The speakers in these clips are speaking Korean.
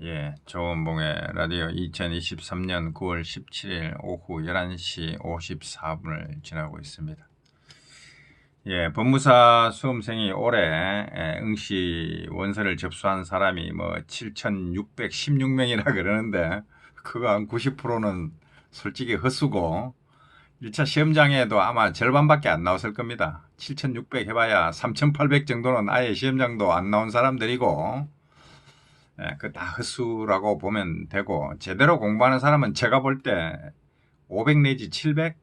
예, 조은봉의 라디오 2023년 9월 17일 오후 11시 54분을 지나고 있습니다. 예, 법무사 수험생이 올해 응시 원서를 접수한 사람이 뭐 7,616명이라 그러는데 그거 한 90%는 솔직히 헛수고 1차 시험장에도 아마 절반밖에 안 나왔을 겁니다. 7,600 해봐야 3,800 정도는 아예 시험장도 안 나온 사람들이고 그 다 헛수라고 보면 되고 제대로 공부하는 사람은 제가 볼 때 500 내지 700?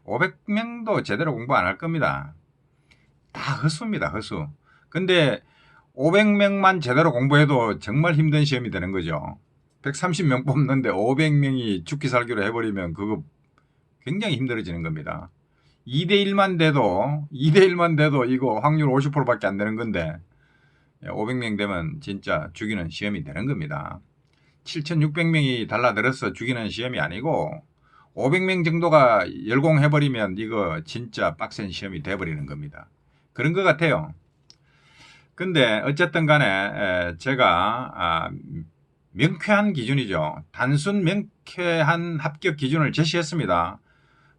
500명도 제대로 공부 안 할 겁니다. 다 헛수입니다. 헛수. 근데 500명만 제대로 공부해도 정말 힘든 시험이 되는 거죠. 130명 뽑는데 500명이 죽기 살기로 해버리면 그거 굉장히 힘들어지는 겁니다. 2대1만 돼도 이거 확률 50%밖에 안 되는 건데 500명 되면 진짜 죽이는 시험이 되는 겁니다. 7,600명이 달라들어서 죽이는 시험이 아니고 500명 정도가 열공해버리면 이거 진짜 빡센 시험이 돼버리는 겁니다. 그런 것 같아요. 근데 어쨌든 간에 제가 명쾌한 기준이죠. 단순 명쾌한 합격 기준을 제시했습니다.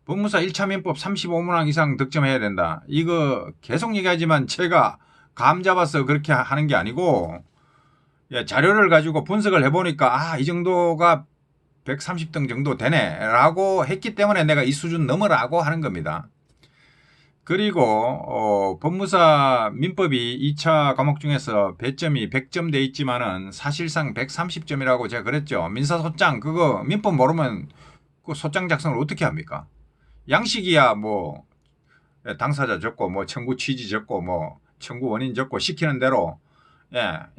법무사 1차 면법 35문항 이상 득점해야 된다. 이거 계속 얘기하지만 제가 감 잡아서 그렇게 하는 게 아니고 자료를 가지고 분석을 해보니까 이 정도가 130등 정도 되네 라고 했기 때문에 내가 이 수준 넘으라고 하는 겁니다. 그리고 법무사 민법이 2차 과목 중에서 배점이 100점 돼 있지만은 사실상 130점이라고 제가 그랬죠. 민사소장 그거 민법 모르면 그 소장 작성을 어떻게 합니까? 양식이야 뭐 당사자 적고 뭐 청구 취지 적고 뭐 청구 원인 적고 시키는 대로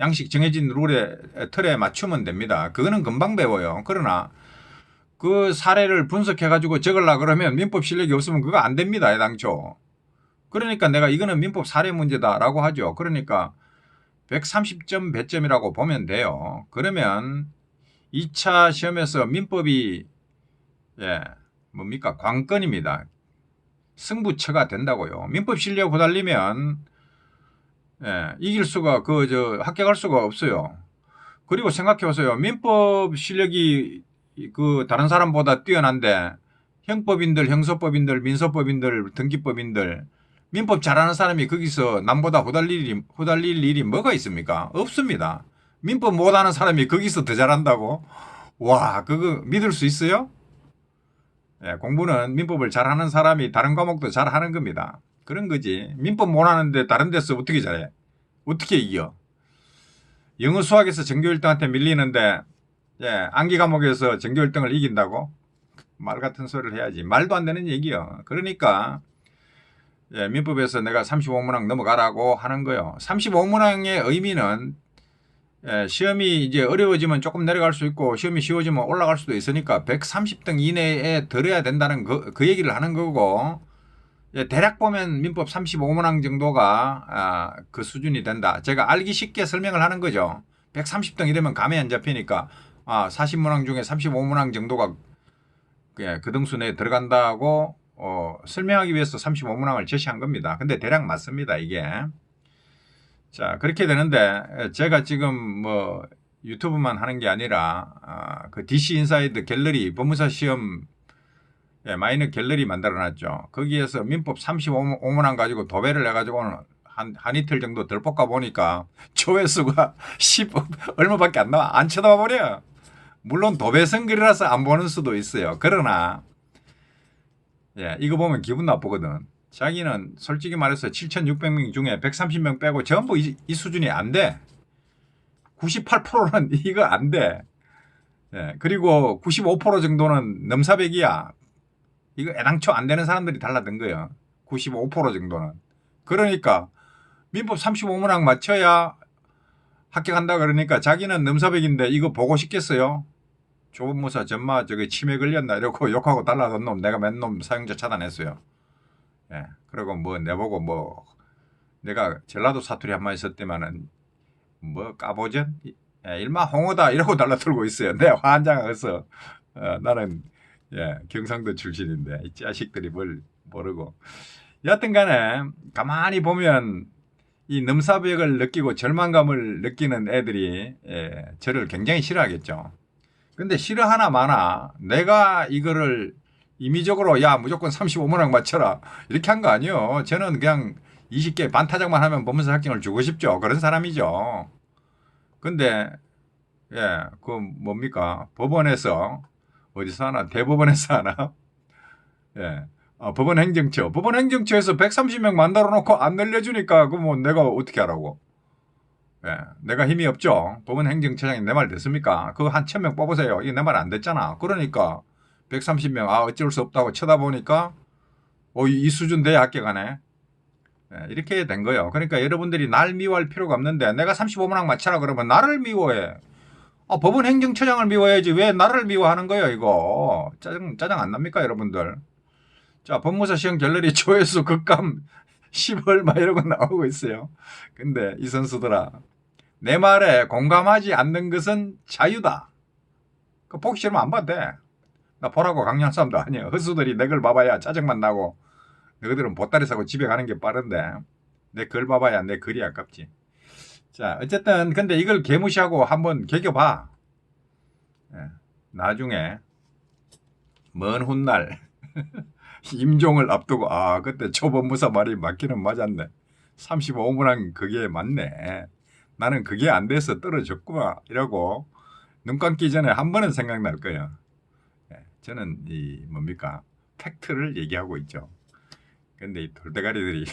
양식 정해진 룰에 틀에 맞추면 됩니다. 그거는 금방 배워요. 그러나 그 사례를 분석해 가지고 적으려 그러면 민법 실력이 없으면 그거 안 됩니다. 애당초. 그러니까 내가 이거는 민법 사례 문제다라고 하죠. 그러니까 130점 배점이라고 보면 돼요. 그러면 2차 시험에서 민법이 뭡니까? 관건입니다. 승부처가 된다고요. 민법 실력 후달리면 이길 수가 합격할 수가 없어요. 그리고 생각해 보세요. 민법 실력이 그 다른 사람보다 뛰어난데 형법인들, 형사법인들, 민사법인들, 등기법인들 민법 잘하는 사람이 거기서 남보다 후달릴 일이 뭐가 있습니까? 없습니다. 민법 못하는 사람이 거기서 더 잘한다고? 와, 그거 믿을 수 있어요? 공부는 민법을 잘하는 사람이 다른 과목도 잘하는 겁니다. 그런 거지. 민법 못하는데 다른 데서 어떻게 잘해? 어떻게 이겨? 영어 수학에서 전교 1등한테 밀리는데 암기 과목에서 전교 1등을 이긴다고? 말 같은 소리를 해야지. 말도 안 되는 얘기요. 그러니까 민법에서 내가 35문항 넘어가라고 하는 거요. 35문항의 의미는 시험이 이제 어려워지면 조금 내려갈 수 있고 시험이 쉬워지면 올라갈 수도 있으니까 130등 이내에 들어야 된다는 그 얘기를 하는 거고 대략 보면 민법 35문항 정도가 그 수준이 된다. 제가 알기 쉽게 설명을 하는 거죠. 130등 이러면 감이 안 잡히니까 40문항 중에 35문항 정도가 그 등수 내에 들어간다고 설명하기 위해서 35문항을 제시한 겁니다. 근데 대략 맞습니다. 이게. 자, 그렇게 되는데 제가 지금 뭐 유튜브만 하는 게 아니라 그 DC 인사이드 갤러리 법무사 시험 마이너 갤러리 만들어놨죠. 거기에서 민법 35문항 가지고 도배를 해가지고 한 이틀 정도 덜 볶아 보니까 조회수가 10 얼마밖에 안 나와. 안 쳐다봐 버려. 물론 도배성 글이라서 안 보는 수도 있어요. 그러나 이거 보면 기분 나쁘거든. 자기는 솔직히 말해서 7,600명 중에 130명 빼고 전부 이 수준이 안 돼. 98%는 이거 안 돼. 그리고 95% 정도는 넘사벽이야. 이거 애당초 안 되는 사람들이 달라든 거예요. 95% 정도는. 그러니까 민법 35문항 맞춰야 합격한다 그러니까 자기는 넘사벽인데 이거 보고 싶겠어요? 조법무사 전마 저기 치매 걸렸나 이러고 욕하고 달라던 놈 내가 맨 놈 사용자 차단했어요. 그리고 뭐 내보고 뭐 내가 전라도 사투리 한마디 썼더만은 뭐 까보전 일마 홍어다 이러고 달라들고 있어요. 내 환장해서 나는 경상도 출신인데 이 자식들이 뭘 모르고 여하튼 간에 가만히 보면 이 넘사벽을 느끼고 절망감을 느끼는 애들이 저를 굉장히 싫어하겠죠. 근데 싫어하나 마나 내가 이거를 임의적으로 야 무조건 35만 원 맞춰라 이렇게 한 거 아니에요. 저는 그냥 20개 반타작만 하면 법무사 합격을 주고 싶죠. 그런 사람이죠. 근데 그 뭡니까? 법원에서 어디서 하나? 대법원에서 하나? 법원 행정처. 법원 행정처에서 130명 만들어 놓고 안 늘려주니까 그 뭐 내가 어떻게 하라고? 내가 힘이 없죠. 법원 행정처장이 내 말 됐습니까? 그거 한 1000명 뽑으세요. 이게 내 말 안 됐잖아. 그러니까 130명 어쩔 수 없다고 쳐다보니까 이 수준 돼야 합격하네. 이렇게 된 거예요. 그러니까 여러분들이 날 미워할 필요가 없는데 내가 35만 원 맞춰라 그러면 나를 미워해. 법원 행정처장을 미워해야지 왜 나를 미워하는 거예요 이거. 짜증 안 납니까 여러분들. 자, 법무사 시험 결렬이 조회수 극감 10월 막 이러고 나오고 있어요. 근데 이 선수들아 내 말에 공감하지 않는 것은 자유다. 보기 싫으면 안 봐도 돼. 나 보라고 강요한 사람도 아니야. 헛수들이 내 걸 봐봐야 짜증만 나고 너희들은 보따리 사고 집에 가는 게 빠른데 내 글 봐봐야 내 글이 아깝지. 자, 어쨌든 근데 이걸 개무시하고 한번 개겨봐. 나중에 먼 훗날 임종을 앞두고 그때 초법무사 말이 맞기는 맞았네. 35문항 그게 맞네. 나는 그게 안 돼서 떨어졌구나 이러고 눈 감기 전에 한 번은 생각날 거예요. 저는 이 뭡니까 팩트를 얘기하고 있죠. 근데 이 돌대가리들이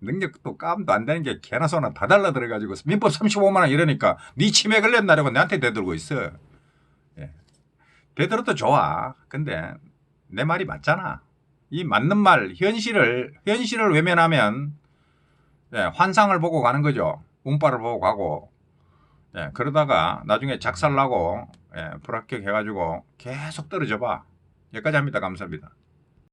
능력도 깜도 안 되는 게 개나 소나 다 달라들어가지고 민법 35만 원 이러니까 네 치맥을 냈나라고 내한테 대들고 있어. 대들어도 좋아. 근데 내 말이 맞잖아. 이 맞는 말 현실을 외면하면 환상을 보고 가는 거죠. 운빨을 보고 가고 그러다가 나중에 작살나고 불합격 해가지고 계속 떨어져 봐. 여기까지 합니다. 감사합니다.